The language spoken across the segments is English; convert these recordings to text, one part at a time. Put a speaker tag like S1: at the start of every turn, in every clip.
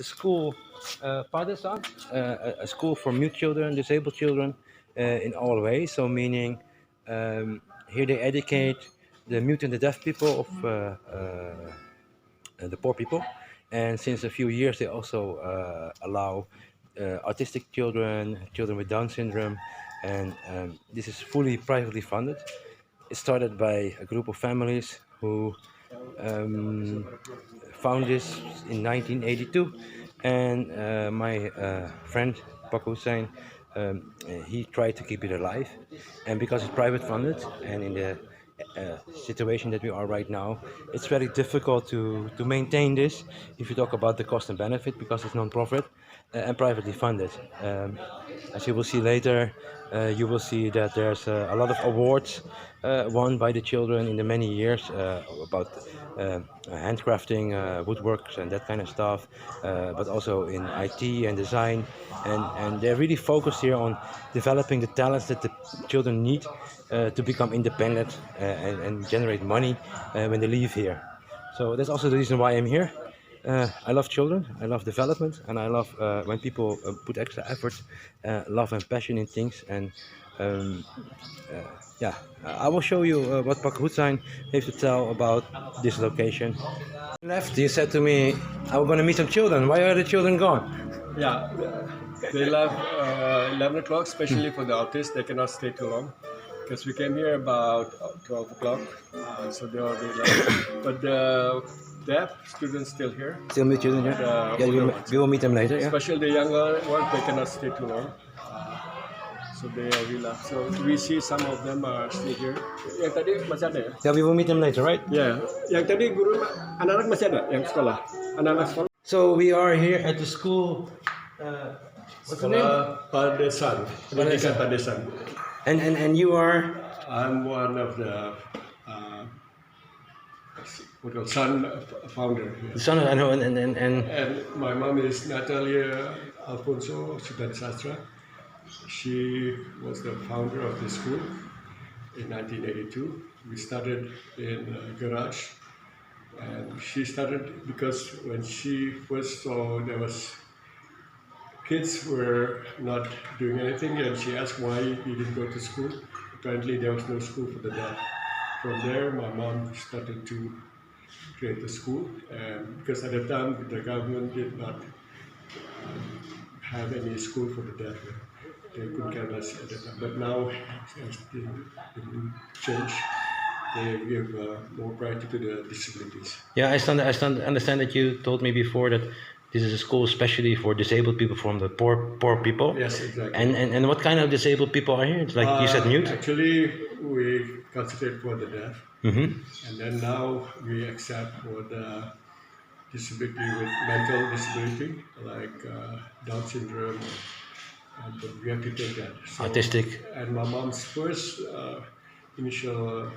S1: school Padesan, a school for mute children, disabled children in all ways. So meaning here they educate the mute and the deaf people of the poor people. And since a few years, they also allow autistic children, children with Down syndrome, and this is fully privately funded. It started by a group of families who found this in 1982, and my friend Pak Hussein, he tried to keep it alive, and because it's private funded and in the situation that we are right now, it's very difficult to maintain this if you talk about the cost and benefit, because it's non-profit and privately funded. As you will see later, you will see that there's a lot of awards won by the children in the many years about handcrafting, woodworks and that kind of stuff, but also in IT and design, and they're really focused here on developing the talents that the children need to become independent and generate money when they leave here. So that's also the reason why I'm here. I love children, I love development, and I love when people put extra effort, love and passion in things. And yeah, I will show you what Pak Hussein heeft to tell about this location. Left, you said to me, I'm going to meet some children. Why are the children gone?
S2: Yeah, they left 11 o'clock, especially for the autists. They cannot stay too long because we came here about 12 o'clock, so they already left. But the deaf students still here.
S1: Still meet children here? Yeah, we will meet them later. Yeah?
S2: Especially the younger ones, they cannot stay too long. So they already left. So we see some of them are still here. Yang tadi masih ada ya?
S1: Yeah, we will meet them later, right?
S2: Yeah. Yang tadi guru anak-anak masih ada yang sekolah. Anak-anak sekolah.
S1: So we are here at the school. What's the name?
S2: Padesan. Pendidikan Padesan.
S1: And you are?
S2: I'm one of the son founder.
S1: The son of, I know, and
S2: my mom is Natalia Alfonso Sudansastra. She was the founder of the school in 1982. We started in a garage, and she started because when she first saw there was kids were not doing anything, and she asked why we didn't go to school. Apparently there was no school for the deaf. From there, my mom started to create the school, and because at the time the government did not have any school for the deaf. They couldn't care less at the time. But now, as the change, they give more priority to the disabilities.
S1: Yeah, I understand that you told me before that this is a school especially for disabled people from the poor people.
S2: Yes, exactly.
S1: And what kind of disabled people are here? It's like you said, mute.
S2: Actually, we concentrate for the deaf,
S1: Mm-hmm.
S2: and then now we accept for the disability with mental disability like Down syndrome. But we have to take that. So,
S1: Autistic.
S2: And my mom's first initial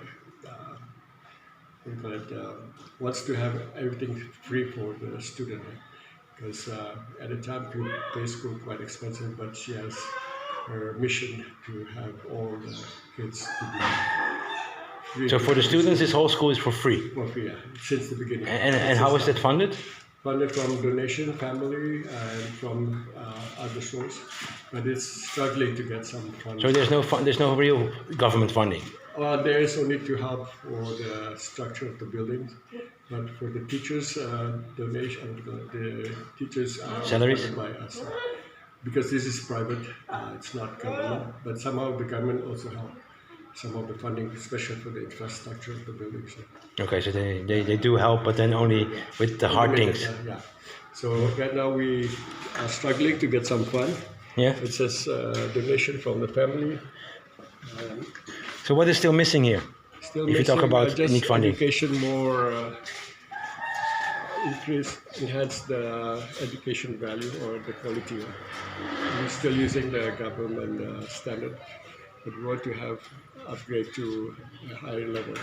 S2: wants to have everything free for the student, because at the time to pay school quite expensive, but she has her mission to have all the kids to be free.
S1: So for the students, this whole school is for free?
S2: For free, yeah, since the beginning.
S1: And how is that funded?
S2: Funded from donation, family, and from other sources, but it's struggling to get some funding.
S1: So there's no real government funding?
S2: There is only to help for the structure of the buildings, but for the teachers, donation, the teachers are
S1: salaries
S2: funded by us, because this is private, it's not government, but somehow the government also help some of the funding, especially for the infrastructure of the buildings.
S1: Okay, so they do help, but then only with the hard things.
S2: Yeah. So right now we are struggling to get some fund.
S1: Yeah.
S2: It says donation from the family.
S1: So what is still missing here?
S2: Still
S1: if you talk about
S2: just
S1: need funding.
S2: Education more enhance the education value or the quality. We're still using the government standard, but we want to have upgrade to a higher level.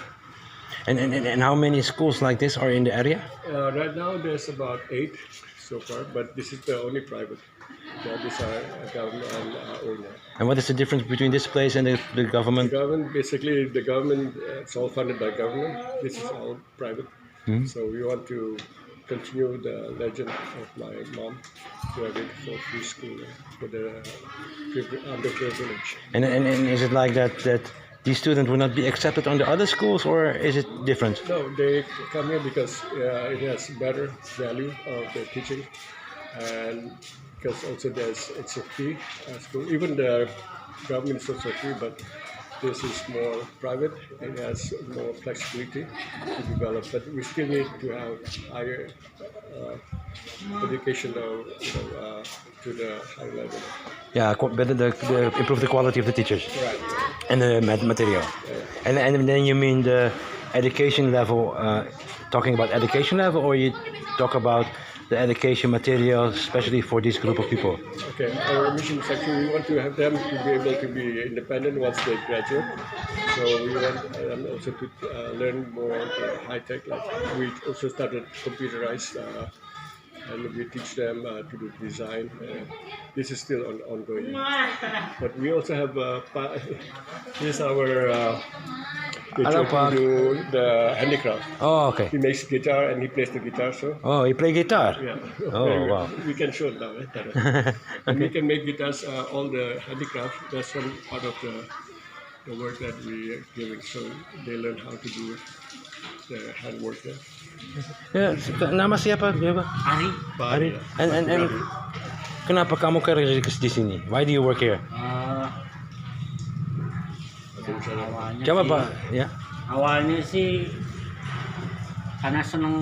S1: And how many schools like this are in the area?
S2: Right now there's about 8 so far, but this is the only private. The others are government owned.
S1: And what is the difference between this place and the government?
S2: The government, basically, the government, it's all funded by government. This is all private.
S1: Mm-hmm.
S2: So we want to continue the legend of my mom, who I did for free school for the underprivileged.
S1: And is it like that these students will not be accepted on the other schools, or is it different?
S2: No, they come here because it has better value of the teaching, and because also it's a free school. Even the government is also free, but this is more private. It has more flexibility to develop, but we still need to have higher education, to the high level.
S1: Yeah, better improve the quality of the teachers
S2: Right.
S1: and the material. And then you mean the education level, talking about education level, or you talk about the education material, especially for this group of people?
S2: Okay, our mission is actually we want to have them to be able to be independent once they graduate. So we want them also to learn more high tech. Like we also started computerized, and we teach them to do design. This is still ongoing. But we also have this is our teacher who do the handicraft.
S1: Oh, okay.
S2: He makes guitar and he plays the guitar. So.
S1: Oh, you play guitar?
S2: Yeah.
S1: Oh, wow.
S2: We can show it now. And we can make guitars, all the handicraft. That's one part of the work that we are giving. So they learn how to do the handwork.
S1: Ya, nama siapa?
S3: Ari.
S1: Ari. And kenapa kamu kerja di sini? Why do you work here?
S3: Awalnya
S1: Coba
S3: sih,
S1: Pak, ya.
S3: awalnya sih karena seneng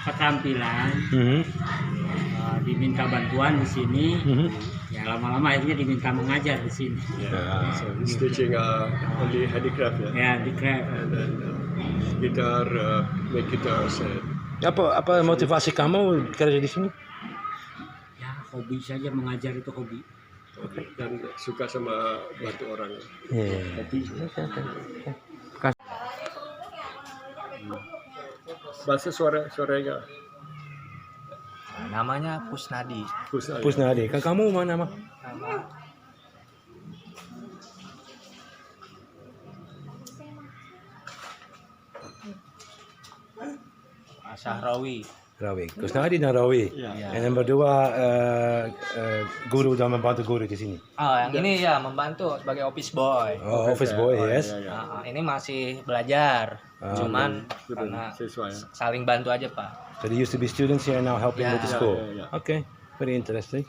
S3: keterampilan, diminta bantuan di sini. Ya lama-lama akhirnya diminta mengajar di sini.
S2: So he's teaching only handicraft.
S3: Ya di Krep.
S2: And then guitar, make guitars.
S1: Apa motivasi kamu kerja di sini?
S3: Ya hobi saja, mengajar itu hobi.
S2: Dan suka sama bantu orang.
S3: Hobi.
S2: Bahasa suaranya.
S4: Namanya Pusnadi.
S1: Pusnadi. Kan kamu mana nama?
S4: Sahrawi.
S1: Rawi. Kusnadi dan Rawi.
S4: Ya.
S1: Dan yang berdua guru dan membantu guru di sini.
S4: Oh, yang ini ya membantu sebagai office boy.
S1: Oh, office boy, yes.
S4: Ini masih belajar. Cuman karena
S2: Siswa ya.
S4: saling bantu aja, Pak.
S1: So they used to be students here, now helping with the school. Okay, very interesting.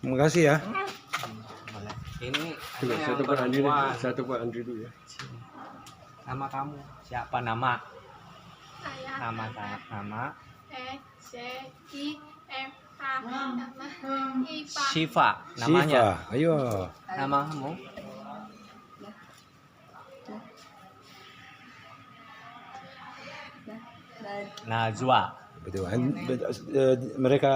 S1: Terima kasih ya.
S4: Boleh. Ini
S2: Coba
S4: yang
S2: saya
S4: perempuan.
S2: telepon Andri dulu ya.
S4: Nama kamu siapa? Nama.
S5: Saya
S4: Nama.
S5: SCIFA nama IPA.
S4: Shiva namanya.
S1: Siva, ayo.
S4: Nama kamu? Najwa.
S1: Betul. Mereka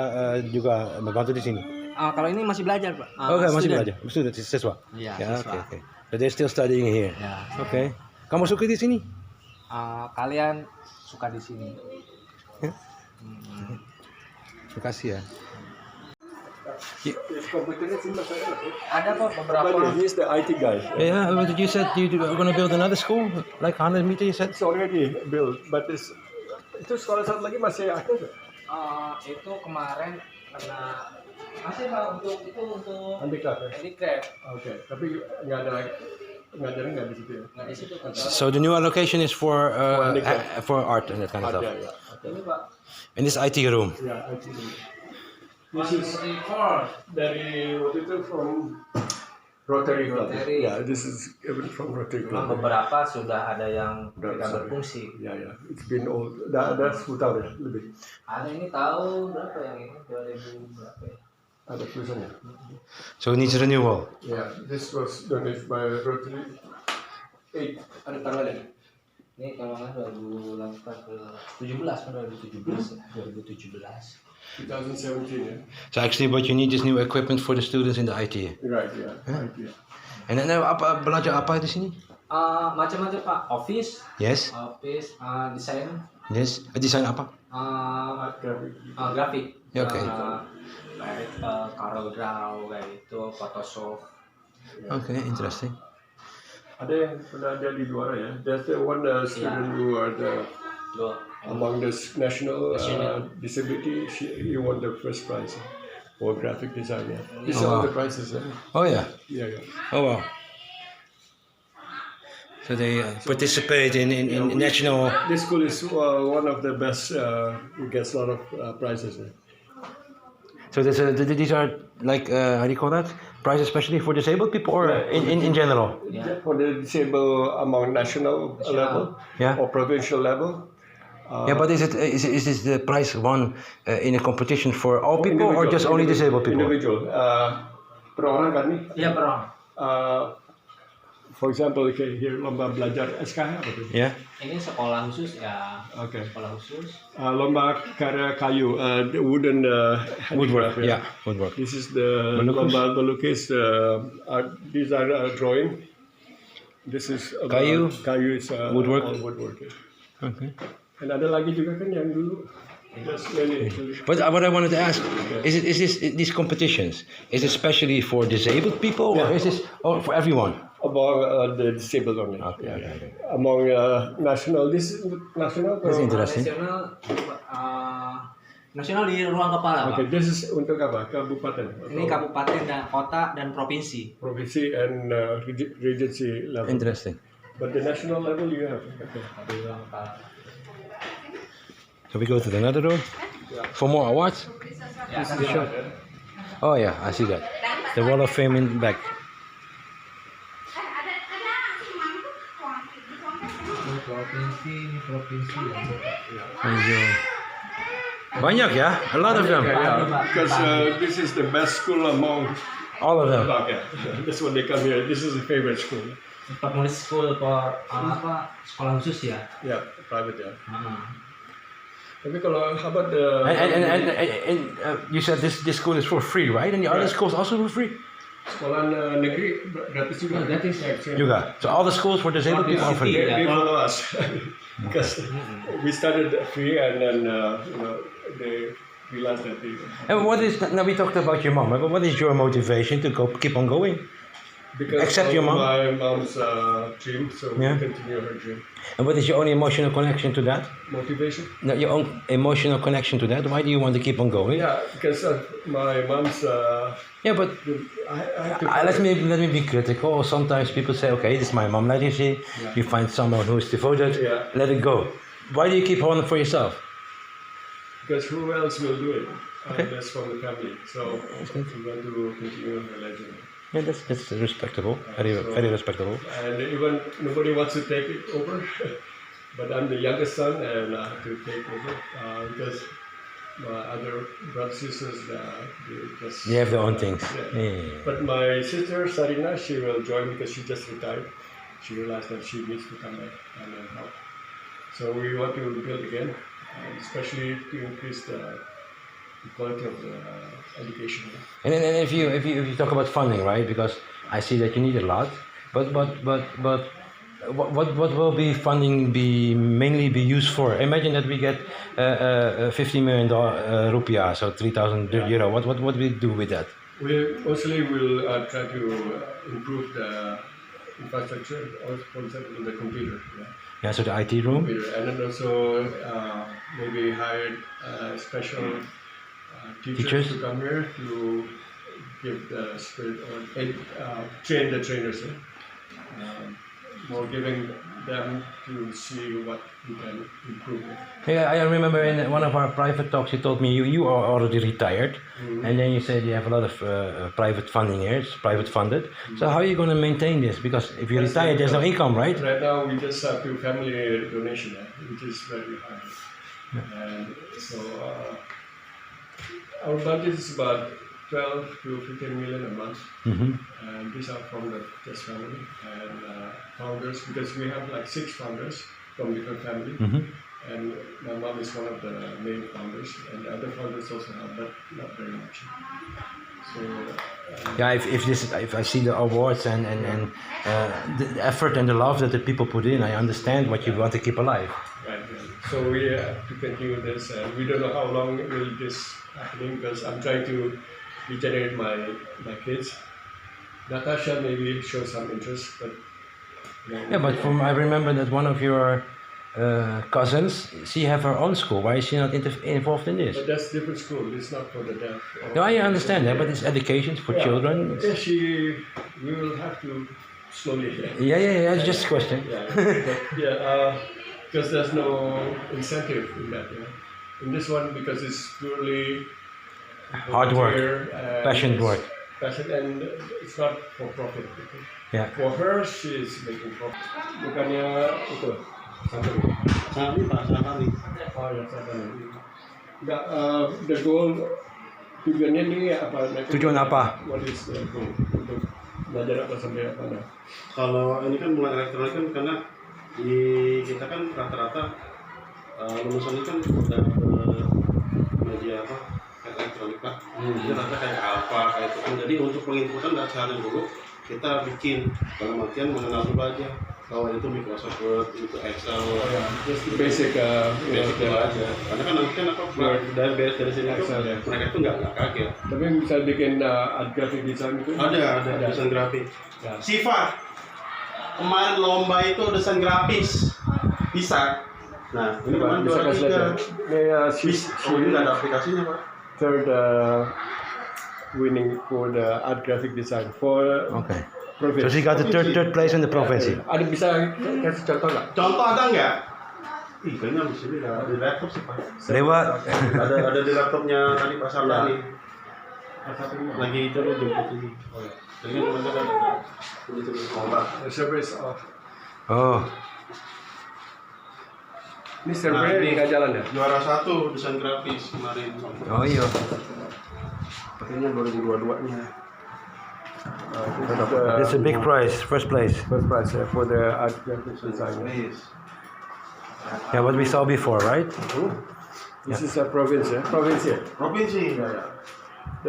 S1: juga membantu di sini.
S4: Kalau ini masih belajar, Pak.
S1: Oke, masih
S4: Student.
S1: belajar. Student, siswa.
S4: Iya,
S1: Ya,
S4: siswa.
S1: oke. So they're still studying here.
S4: Ya.
S1: Oke. Kamu suka di sini?
S4: Kalian suka di sini?
S1: Terima kasih ya.
S2: Komputernya simpan saya.
S4: Ada kok beberapa.
S2: He's the IT guy.
S1: Yeah, but you said you were going to build another school, like 100 meter. You said.
S2: It's already built, but itu sekolah satu lagi masih aktif.
S4: Itu kemarin kena masih Pak untuk
S2: Handicraft ya.
S4: handicraft.
S2: Oke, tapi nggak ada ngajarin nggak di situ ya.
S4: Nah di situ kan.
S1: So the new allocation is for
S2: handicraft.
S1: for art and that kind of stuff.
S2: Ya.
S4: Ini Pak.
S1: In this IT room.
S2: Ya, IT. This is dari waktu itu from Rotary Club.
S4: Rotary.
S2: Ya, this is even from Rotary
S4: Memang
S2: Club.
S4: beberapa sudah ada yang tidak
S2: Sorry.
S4: berfungsi.
S2: Ya, it's been old. Ada 10 tahun ya lebih.
S4: Ada ini tahun berapa yang ini 2000 berapa ya?
S2: Ada tulisannya.
S1: So it needs renewal.
S2: Ya, this was donated by Rotary. Ada tanggalnya.
S4: Ini kalau nggak 2017 kan 2017 ya 2017.
S2: 2017 ya.
S1: So actually, what you need is new equipment for the students in the IT.
S2: Right, ya. IT.
S1: And then apa belajar apa di sini?
S4: Macam-macam Pak, office,
S1: Yes.
S4: desain,
S1: Yes. Desain apa?
S4: grafik.
S1: Ya, oke.
S4: Kayak CorelDRAW kayak gitu, Photoshop.
S1: Okay, interesting.
S2: Ada yang pernah ada di luar ya. There's the one student who are the Among the national disability, he won the first prize for graphic design. Yeah. These are all the prizes.
S1: Oh yeah.
S2: Yeah.
S1: Oh wow. So they participate in national.
S2: This school is one of the best. It gets a lot of prizes.
S1: So these are like how do you call that? Prizes especially for disabled people or in general?
S2: For the disabled among national level
S1: Yeah.
S2: or provincial level.
S1: Yeah, but is this the prize won in a competition for all people or just only disabled people?
S2: Individual. Per orang kan nih?
S3: Iya, Bro.
S2: For example, okay, here lomba belajar SKH apa tuh?
S1: Yeah.
S4: Ini sekolah khusus ya.
S2: Okay.
S4: Sekolah khusus.
S2: Lomba karya kayu, the wooden
S1: Woodwork.
S2: handicraft,
S1: Yeah, woodwork.
S2: This is the
S1: Melukis.
S2: lomba melukis. These are drawing. This is about
S1: Kayu.
S2: Kayu is
S1: Woodwork.
S2: all woodwork. Yeah.
S1: Okay.
S2: Dan ada lagi juga kan yang dulu. Just many actually.
S1: But what I wanted to ask is these competitions is it especially for disabled people or is this for everyone?
S2: Among the disabled only.
S1: Okay,
S2: Yeah.
S1: okay, okay.
S2: Among national, this is national.
S1: That's interesting.
S4: Nasional di ruang kepala,
S2: Okay,
S4: Pak.
S2: this is untuk apa? Kabupaten.
S4: Ini kabupaten dan kota dan provinsi.
S2: Provinsi and regency level.
S1: Interesting.
S2: But the national level you have. Okay.
S4: Di ruang kepala.
S1: So we go to another room for more awards.
S4: Ya, kan
S1: Sure. Oh yeah, I see that. The Wall of Fame in back. Banyak ya, a lot of them.
S2: Yeah, because this is the best school among.
S1: All of them.
S2: Okay, that's when they come here. This is a favorite school.
S4: Penulis school apa sekolah khusus ya.
S2: Yeah, private ya.
S4: Ah.
S2: Tapi kalau how about the
S1: And you said this school is for free, right? And the other schools also for free?
S2: sekolah negeri gratis juga.
S4: Gratis.
S1: Juga. So all the schools for disabled people are free.
S2: They follow us because we started free and then they realized that they.
S1: And what is now we talked about your mom, but what is your motivation to keep on going?
S2: Because
S1: Except
S2: of
S1: your mom?
S2: my mom's dream, so
S1: Yeah.
S2: we continue her dream.
S1: And what is your own emotional connection to that?
S2: Motivation?
S1: No, your own emotional connection to that. Why do you want to keep on going?
S2: Yeah, because of my mom's.
S1: Yeah, but
S2: I have to.
S1: let me be critical. Sometimes people say, okay, this is my mom legacy. You find someone who is devoted,
S2: Yeah.
S1: let it go. Why do you keep on for yourself?
S2: Because who else will do it?
S1: Okay.
S2: That's from the family. So we want to continue her legend.
S1: Yeah, that's respectable. Very respectable.
S2: And even nobody wants to take it over, but I'm the youngest son and I have to take over because my other brothers and sisters they just.
S1: They have their own things.
S2: Yeah.
S1: Yeah.
S2: But my sister Sarina, she will join because she just retired. She realized that she needs to come back and help. So we want to build again, especially to increase the quality of the education.
S1: And then if you talk about funding, right? Because I see that you need a lot, but what will be funding mainly be used for? Imagine that we get $50 million rupiah, so 3,000 euro. What we do with that?
S2: We mostly will try to improve the infrastructure, also for example the computer.
S1: Yeah, so the IT room.
S2: Computer. And then also maybe hire special teachers to come here to give the spirit or train the trainers. More giving them to see what we can improve.
S1: Yeah, I remember in one of our private talks, you told me you are already retired, and then you said you have a lot of private funding here. It's private funded. So how are you going to maintain this? Because if you retire, there's no income, right?
S2: Right now, we just have to family donation, which is very high. And so our budget is about 12 to 15 million a month.
S1: Mm-hmm.
S2: And these are from the just family and founders, because we have like 6 founders from different families.
S1: Mm-hmm.
S2: And my mom is one of the main founders, and the other founders also have, but not very much. So
S1: Yeah, if I see the awards and the effort and the love that the people put in, I understand what you want to keep alive.
S2: right, so we have to continue this, and we don't know how long will this happening, because I'm trying to regenerate my kids. Natasha maybe shows some interest, but
S1: Yeah, but I remember that one of your cousins. She have her own school. Why is she not involved in this?
S2: But that's different school. It's not for the deaf.
S1: No, I understand that, but it's education for children.
S2: Yeah, we will have to slowly.
S1: Yeah. It's just a question.
S2: Because there's no incentive in that. Yeah. In this one, because it's purely
S1: Hard work,
S2: volunteer and
S1: passion
S2: it's
S1: work.
S2: Passion, and it's not for profit.
S1: Yeah.
S2: For her, she's making profit. Bukannya itu. Satu.
S3: Kami Pak Sakari.
S2: Oh ya, satu. Enggak, the goal tujuannya ini apa?
S1: Tujuan apa?
S2: What is the goal? Untuk belajar apa sampai apa? Nah?
S6: Kalau ini kan bulan elektronik kan karena di kita kan rata-rata lulusan ini kan udah media apa kayak elektronik lah. Jadi rata kayak Alpha kayak itu kan. Jadi untuk penginputan dan sehari dulu kita bikin dalam artian mengenal dulu aja bahwa itu Microsoft Word, itu Excel,
S2: Just the basic,
S6: basic dulu aja. Karena kan nanti kan apa dari beres dari sini itu
S2: Excel, ya.
S6: mereka itu nggak kaget.
S2: Tapi bisa bikin art graphic design itu?
S6: Ada desain grafis.
S2: Ya.
S6: Siva, kemarin lomba itu desain grafis bisa. Nah, ini kemarin
S2: Bisa
S6: juara
S2: kasih lihat ya.
S6: 3.
S2: Ini
S6: Oh, ini nggak ada aplikasinya Pak.
S2: third winning for the art graphic design for
S1: Okay.
S2: province.
S1: So she got the third place in the province.
S2: Ada bisa kasih contoh nggak?
S6: Contoh ada nggak? Ih, kayaknya di sini ada di laptop sih Pak.
S1: Lewat.
S6: Ada di laptopnya tadi Pak Sardani. Lagi itu lo jemput ini. Oh ya. Kayaknya cuma ada ini tuh ombak.
S2: The server is off.
S1: Oh.
S2: Ini servernya nggak jalan ya?
S6: Juara 1 desain grafis kemarin.
S1: Oh iya.
S6: Pakainya 2022-nya.
S1: It's a big prize, first place.
S2: First prize for the art graphic design.
S6: Yes.
S1: Yeah, what we saw before, right?
S2: This is a province ya? Provinsi ya?
S6: Provinsi ya.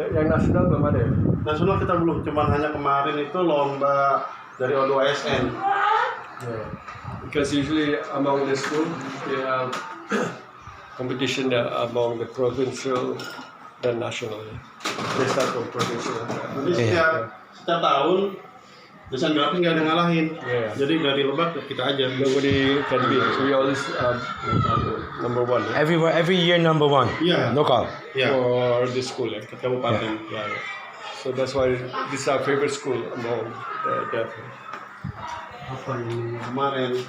S2: Yang nasional belum ada ya?
S6: Nasional kita belum, cuman hanya kemarin itu lomba dari O2SN.
S2: Yeah. Because usually among the school, they have competition among the provincial dan national. They start from provincial.
S6: Jadi setiap tahun desain grafis nggak ada ngalahin.
S2: Yeah.
S6: Jadi dari Lebak kita aja.
S2: Nobody can beat. So we always number one ya?
S1: Every year number one.
S6: Iya.
S1: Local.
S6: Ya.
S2: For this school ya.
S6: Kabupaten.
S2: Yeah. So that's why this is our favorite school among the deaf.
S6: Apa ini kemarin?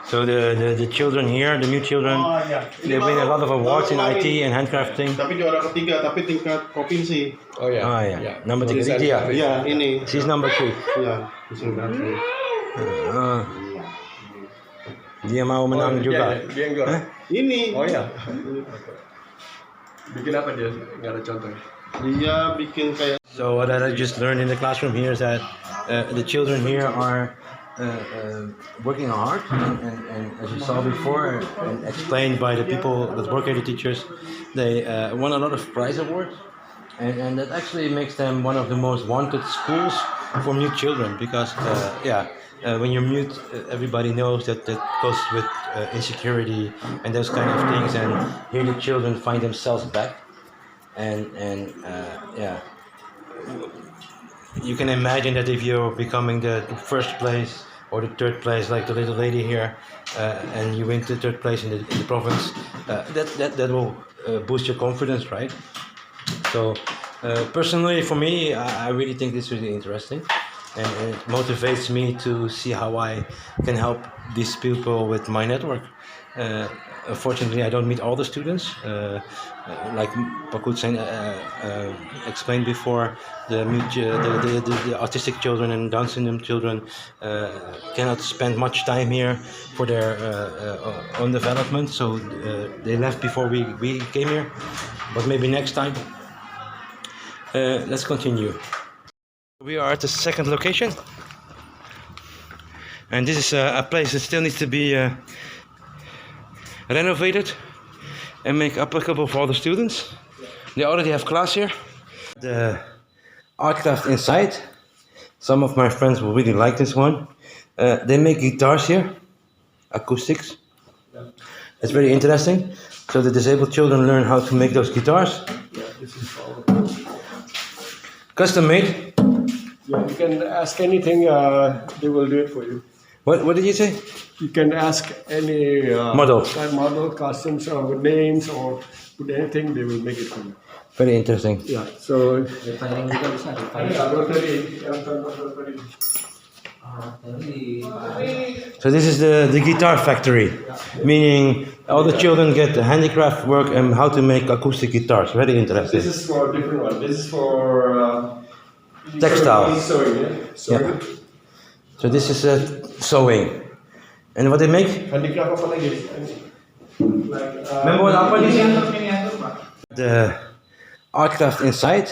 S1: So the children here, the new children,
S6: Iya.
S1: they win a lot of awards in IT and handcrafting.
S6: Tapi juara ketiga, tapi tingkat provinsi.
S2: Oh ya.
S1: Oh yeah. Number
S2: For
S1: 3
S2: design
S1: dia.
S2: graphic.
S6: Iya, ini.
S1: She's number 3.
S6: Iya, desain grafis.
S1: Dia mau menang juga.
S2: Dia yang juara.
S6: Ini.
S2: Oh ya. Bikin apa dia? Nggak ada contohnya.
S6: Dia bikin kayak
S1: So what I just learned in the classroom here is that the children here are working hard, and as you saw before and explained by the people that work here, the teachers, they won a lot of prize awards, and that actually makes them one of the most wanted schools for mute children because when you're mute, everybody knows that goes with insecurity and those kind of things, and here the children find themselves back, and you can imagine that if you're becoming the first place or the third place, like the little lady here, and you win the third place in the province, that will boost your confidence, right? So personally, for me, I really think this is really interesting, and it motivates me to see how I can help these people with my network. Unfortunately, I don't meet all the students. Like Pak Hussein explained before, the autistic children and Down syndrome children cannot spend much time here for their own development, so they left before we came here. But maybe next time. Let's continue. We are at the second location, and this is a place that still needs to be renovated and make applicable for all the students. They already have class here. The art craft inside. Some of my friends will really like this one. They make guitars here, acoustics. It's very interesting. So the disabled children learn how to make those guitars. Custom made.
S2: Yeah, you can ask anything. They will do it for you.
S1: What did you say?
S2: You can ask any
S1: Model.
S2: model, customs, or names, or put anything. They will make it for you.
S1: Very interesting.
S2: Yeah. So
S4: Refiring juga bisa refiring.
S2: rotary, rotary.
S1: So this is the guitar factory, meaning all the children get the handicraft work and how to make acoustic guitars. Very interesting.
S2: This is for a different one. This is for
S1: Textile.
S2: sewing. Yeah. Sewing.
S1: So this is sewing. And what they make?
S2: Handicraft apa lagi? Like,
S1: Remember what apa di sini? The art craft inside.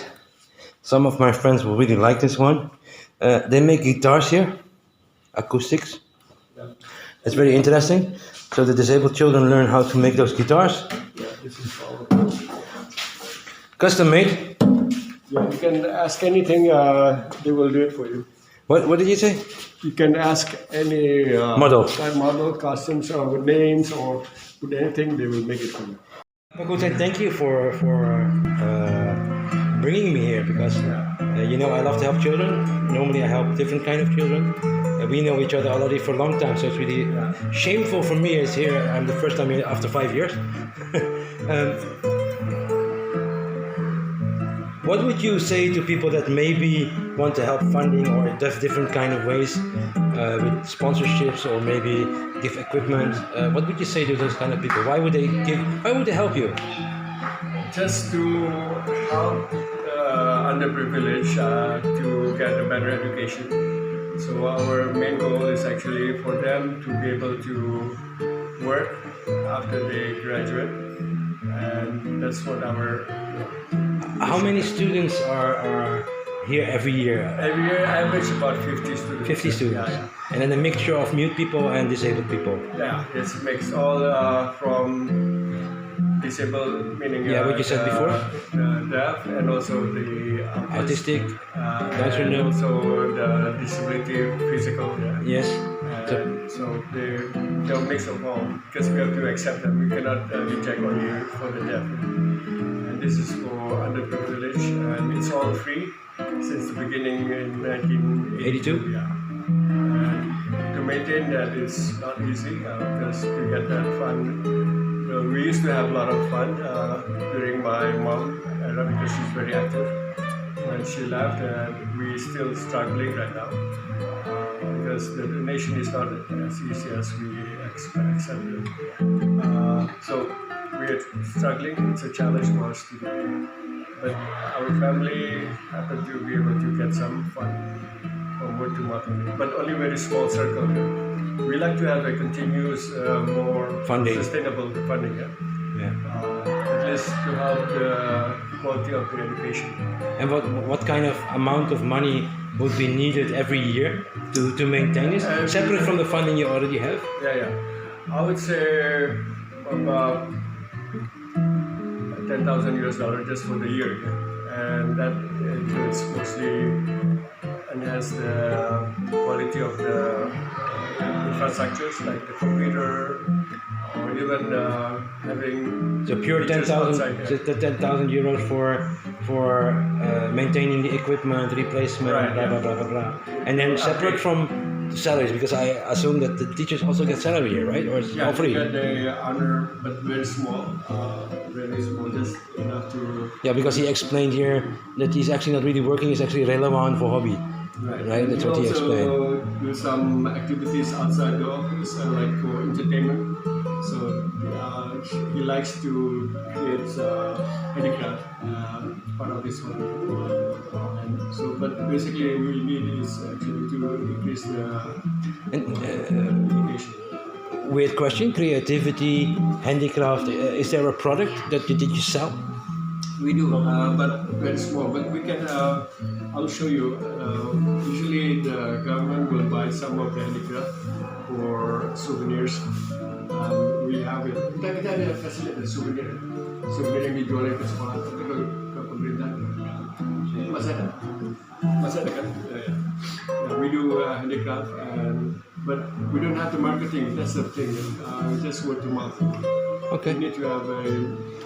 S1: Some of my friends will really like this one. They make guitars here, acoustics. It's very interesting. So the disabled children learn how to make those guitars.
S2: Yeah, this is all.
S1: Custom made.
S2: Yeah, you can ask anything. They will do it for you.
S1: What did you say?
S2: You can ask any
S1: Model.
S2: model, customs, or names, or put anything. They will make it for you.
S1: Pakutan, thank you for bringing me here because you know I love to help children. Normally I help different kind of children. We know each other already for a long time, so it's really shameful for me as here. I'm the first time here after 5 years. What would you say to people that maybe want to help funding or different kind of ways with sponsorships or maybe give equipment? What would you say to those kind of people? Why would they give? Why would they help you?
S2: Just to help underprivileged to get a better education. So our main goal is actually for them to be able to work after they graduate, and that's what our.
S1: How many students are here every year?
S2: Every year, average about 50 students.
S1: 50 students.
S2: Yeah,
S1: And then a mixture of mute people and disabled people.
S2: yeah. It's a mix all from disabled, meaning
S1: What you said before?
S2: the deaf, and also the
S1: Autistic, Down
S2: and
S1: syndrome.
S2: also the disability physical. Yeah.
S1: Yes.
S2: So they're a mix of all because we have to accept them. We cannot reject only for the deaf. And this is for underprivileged, and it's all free since the beginning in 1982.
S1: 82?
S2: Yeah. And to maintain that is not easy because to get that fund, we used to have a lot of fun during my mom era because she's very active. When she left, and we're still struggling right now because the donation is not as easy as we accepted. So we're struggling. It's a challenge for us to do. But our family happened to be able to get some fund from word to mouth, but only very small circle. We like to have a continuous, more
S1: Funding.
S2: sustainable funding.
S1: Yeah.
S2: At least to help the quality of the education.
S1: And what kind of amount of money would be needed every year to maintain this? Separate from the funding you already have?
S2: Yeah. I would say about $10,000 just for the year, and that includes mostly enhance the quality of the infrastructures like the computer, or even having
S1: So pure
S2: teachers
S1: 10,000
S2: outside, yeah.
S1: just the 10,000 euros for maintaining the equipment, replacement,
S2: Right,
S1: blah,
S2: yeah.
S1: blah, blah, blah, blah. And then separate from the salaries, because I assume that the teachers also get salary here, right? Or it's all free?
S2: Yeah, they honor, but very small, just enough to.
S1: Yeah, because he explained here that he's actually not really working, he's actually relevant for hobby. Right, that's what he explained.
S2: also do some activities outside the office, like for entertainment. So he likes to create handicraft, part of his hobby. And so, but basically, we need is actually to increase the education.
S1: Weird question, creativity, handicraft, is there a product that you sell?
S2: We do, but very small. But we can. I'll show you. Usually, the government will buy some of the handicraft for souvenirs. We have it. Kita ada kasih lihat souvenir yang dijual ke sekolah tapi ke pemerintah. Masih ada kan? Yeah, we do handicraft, but we don't have the marketing. That's the thing. Just word to mouth.
S1: Okay.
S2: We need to have a.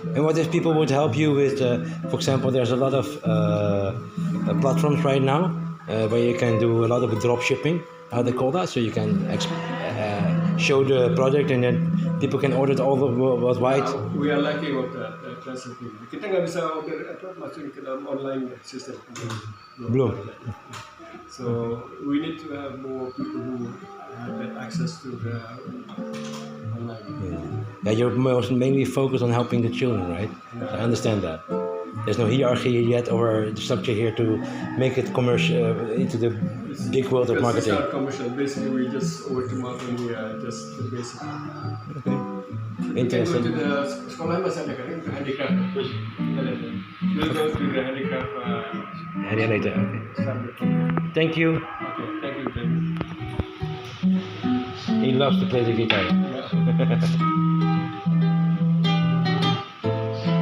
S1: And what if people would help you with, for example, there's a lot of platforms right now where you can do a lot of drop shipping. how they call that, so you can show the product and then people can order it all worldwide.
S2: We are lacking of that recipe. Kita nggak bisa order masukin ke dalam online system.
S1: Belum.
S2: So we need to have more people who have that access to the online.
S1: Yeah, you're mainly focused on helping the children, right? I understand that. There's no hierarchy yet or structure here to make it commercial into the big world of
S2: Because
S1: marketing.
S2: it's not commercial. Basically, we just work them out and we are just the basic.
S1: Okay. Interesting.
S2: We can go to the sekolah masih ada kan? Handicraft. We'll go to the handicraft.
S1: And then later. Okay.
S2: Start the program.
S1: Thank you.
S2: Okay, thank you. Thank you.
S1: He loves to play the guitar.
S2: Ya.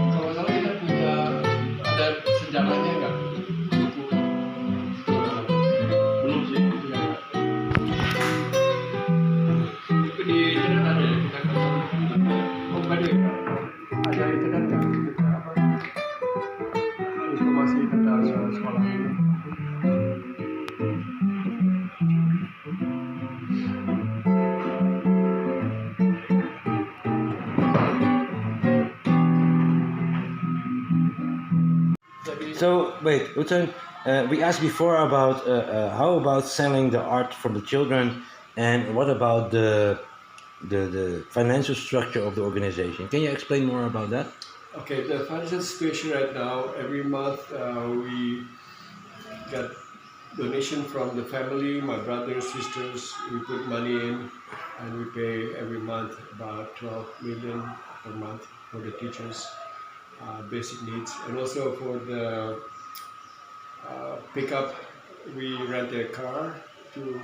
S2: Kalau salah kita punya ada sejarahnya nggak?
S6: Belum sih.
S2: Ya. Itu di internet ada ya? Kita kan oh ada ada internet nggak? Kita apa? Informasi tentang sekolah ini.
S1: So wait, Utan, we asked before about how about selling the art from the children, and what about the financial structure of the organization? Can you explain more about that?
S2: Okay, the financial situation right now, every month we get donation from the family, my brothers, sisters, we put money in and we pay every month about 12 million per month for the teachers' basic needs. And also for the pickup, we rent a car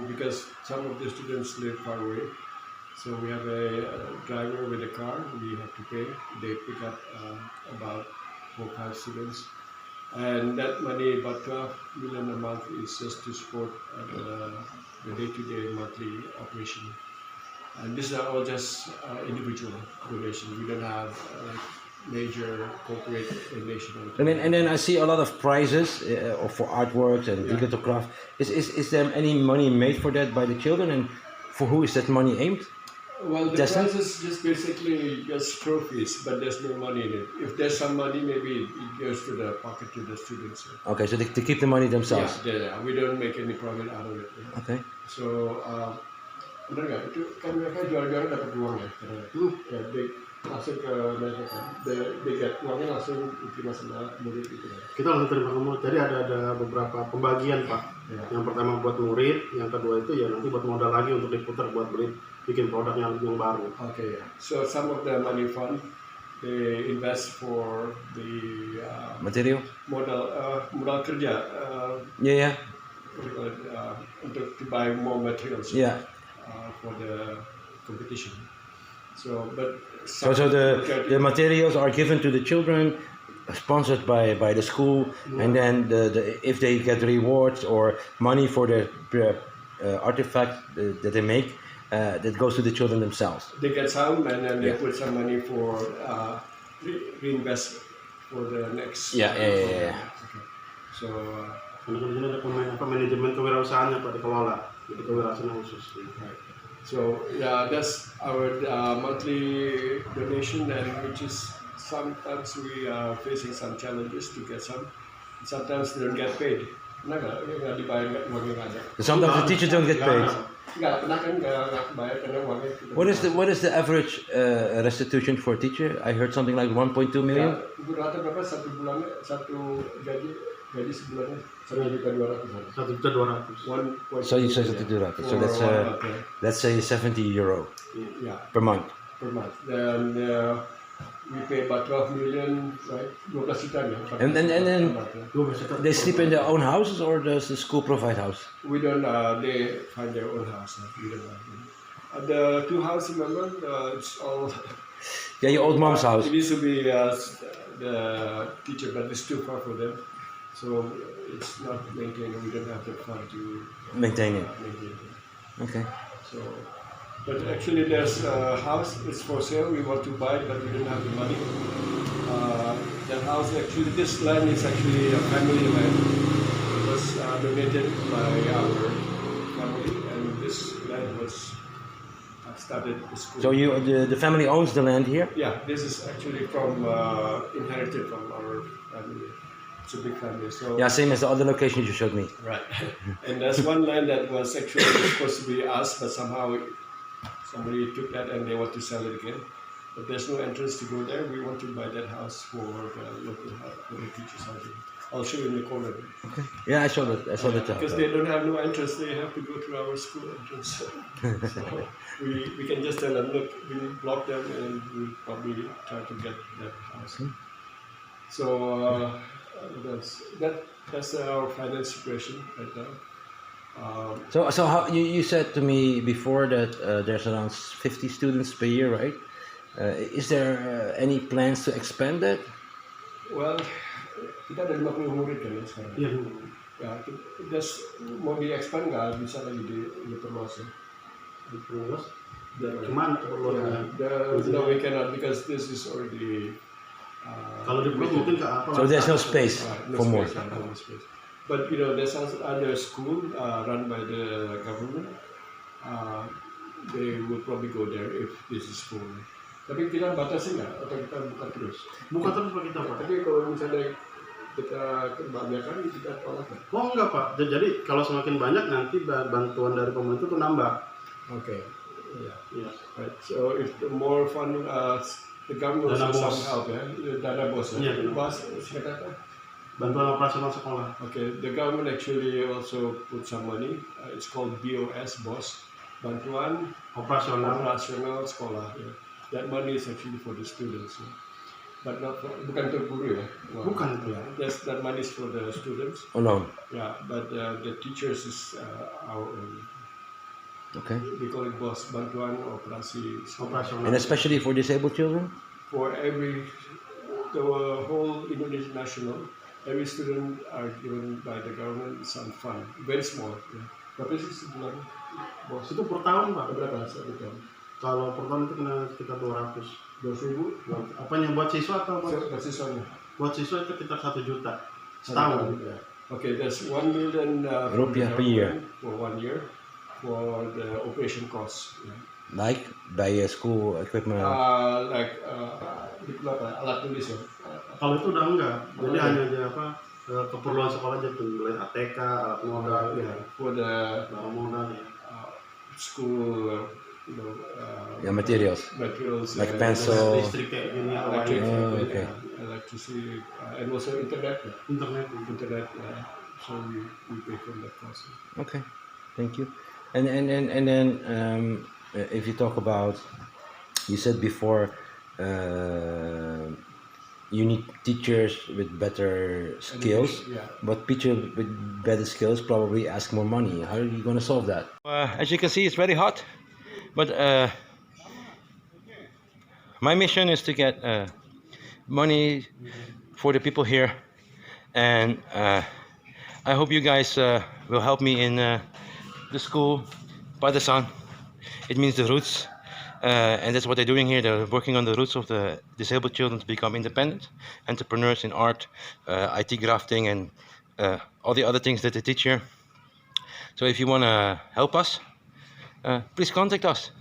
S2: because some of the students live far away. So we have a driver with a car, we have to pay. They pick up about 4 or 5 students. And that money, about 12 million a month, is just to support the day-to-day monthly operation. And these are all just individual donations. We don't have major corporate donation.
S1: And then I see a lot of prizes for artworks and digital craft. Is there any money made for that by the children, and for who is that money aimed?
S2: Well, the
S1: Justin?
S2: prize is just basically just trophies, but there's no money in it. If there's some money, maybe it goes to the pocket to the students.
S1: Okay, so they keep the money themselves.
S2: Yeah, we don't make any profit out of it.
S1: Okay.
S2: So, benar nggak? Itu kan mereka jual-jualan dapat uang ya? Ya, langsung ke mereka kan. They get uangnya langsung diterima sama murid gitu kan.
S6: Kita langsung terima ke murid. Jadi ada beberapa pembagian Pak.
S2: Ya.
S6: Yang pertama buat murid, yang kedua itu ya nanti buat modal lagi untuk diputar buat beli bikin produk yang baru.
S2: Okay, yeah. So some of the money fund, they invest for the
S1: Material?
S2: modal kerja.
S1: Yeah.
S2: What do you call it? Untuk to buy more materials.
S1: Yeah.
S2: For the competition. So, but
S1: So the materials are given to the children, sponsored by the school, and then if they get rewards or money for the artifact that they make, that goes to the children themselves.
S2: they get some, and then they
S1: Yeah.
S2: put some money for reinvest for the next.
S1: Yeah.
S2: Okay. So.
S6: Karena kan di sini ada manajemen kewirausahaannya Pak dikelola, jadi kewirausahaan khusus.
S2: Right. So yeah, that's our monthly donation, and which is sometimes we are facing some challenges to get some. Sometimes they don't get paid. Pernah nggak dibayar uangnya nggak ada?
S1: Sometimes the teachers don't get paid.
S2: Nggak pernah kan nggak bayar karena uangnya.
S1: What is the average restitution for a teacher? I heard something like 1.2 million.
S2: Rata berapa satu bulannya, satu gaji sebulannya 1.200.000.
S6: 1.200.000.
S1: So you say something to that. So that's let's say €70
S2: yeah.
S1: per month.
S2: Per month. Then we pay about 12 million, right? 12 juta ya.
S1: And then they sleep in their own houses, or does the school provide house?
S2: We don't. They find their own house. We don't have them. The 2 houses, remember? It's all.
S1: Yeah, your old mom's house.
S2: It used to be the teacher, but it's too far for them, so it's not maintained. We don't have the fund to
S1: Maintain it.
S2: maintain it.
S1: Okay.
S2: So, but actually, there's a house. It's for sale. We want to buy it, but we don't have the money. That house, actually, this land is actually a family land. It was donated by our family, and started the school.
S1: So the family owns the land here?
S2: Yeah, this is actually from inherited from our family. It's a big family. So
S1: Yeah, same as the other locations you showed me.
S2: right. And there's one land that was actually supposed to be us, but somehow somebody took that and they want to sell it again. But there's no entrance to go there. We want to buy that house for the local teachers housing. I'll show you in the corner.
S1: Yeah, I saw that. I saw that.
S2: Because they don't have no entrance, they have to go through our school entrance. So we can just tell them, look, we block them and we'll probably try to get that house. So that's our finance situation right now.
S1: So how you said to me before that there's around 50 students per year, right? Is there any plans to expand that?
S2: Well, kita ada 50 murid kan ya sekarang.
S6: Iya.
S2: Ya, just mau di-expand nggak bisa lagi diperluas ya.
S6: Terus gimana keperluannya?
S2: No, we cannot because this is already.
S6: Kalau diperluas mungkin ke apa?
S1: So there's no space
S2: No
S1: for more.
S2: space, no space. But you know, there's also other school run by the government. They will probably go there if this is full. Tapi kita batasi nggak atau kita buka terus?
S6: Buka terus Pak kita Pak.
S2: Tapi kalau misalnya kita kebanyakan kita tolak nggak?
S6: Oh enggak Pak. Jadi kalau semakin banyak nanti bantuan dari pemerintah itu nambah.
S2: Okay. Yeah.
S6: Iya.
S2: Right. So if the more fund, the government
S6: Dana
S2: will
S6: bos.
S2: some help, ya. Dana bos.
S6: Iya,
S2: Ya.
S6: dana
S2: Bos, singkat apa?
S6: Bantuan operasional sekolah.
S2: Okay. The government actually also put some money. It's called BOS, BOS. Bantuan
S6: Operasional.
S2: Operasional Sekolah. Yeah. That money is actually for the students. Yeah. But not for, bukan untuk guru ya. No.
S6: Bukan itu.
S2: Yeah. That money is for the students.
S1: Alone.
S2: Yeah. But the teachers is our own.
S1: Okay.
S2: We call it BOS, Bantuan Operasi Sekolah.
S6: Operasional.
S1: And especially for disabled children?
S2: For the whole Indonesian national, every student are given by the government some fund, very small. Ya. Berapa sih sebulan? Bos
S6: Itu per tahun Pak.
S2: berapa satu tahun?
S6: Kalau per tahun itu kena sekitar 200.
S2: 200.000?
S6: Apanya buat siswa atau buat?
S2: Siswanya.
S6: Buat siswa itu sekitar 1 juta setahun.
S2: Ya. Okay, there's 1 million from the
S1: Rupiah per year.
S2: government for 1 year for the operation costs. Ya.
S1: Like buy a school equipment?
S2: Like alat tulis ya.
S6: Kalau itu udah enggak. Jadi
S2: Oh,
S6: hanya aja apa keperluan sekolah aja pembelian ATK, alat modal,
S2: Yeah, for the
S6: bahan modal ya.
S2: school,
S1: Yeah, materials.
S2: materials,
S1: Like
S2: and
S1: pencil.
S6: Listrik kayak gini,
S2: electric,
S1: Oh, okay.
S2: electricity, and also internet.
S6: internet.
S2: So we pay for that cost.
S1: Okay, thank you. And then if you talk about, you said before, you need teachers with better skills,
S2: Yeah.
S1: but teachers with better skills probably ask more money. How are you going to solve that? As you can see, it's very hot, but my mission is to get money for the people here, and I hope you guys will help me in the school by the sun. It means the roots, and that's what they're doing here. They're working on the roots of the disabled children to become independent entrepreneurs in art, IT grafting, and all the other things that they teach here. So if you want to help us, please contact us.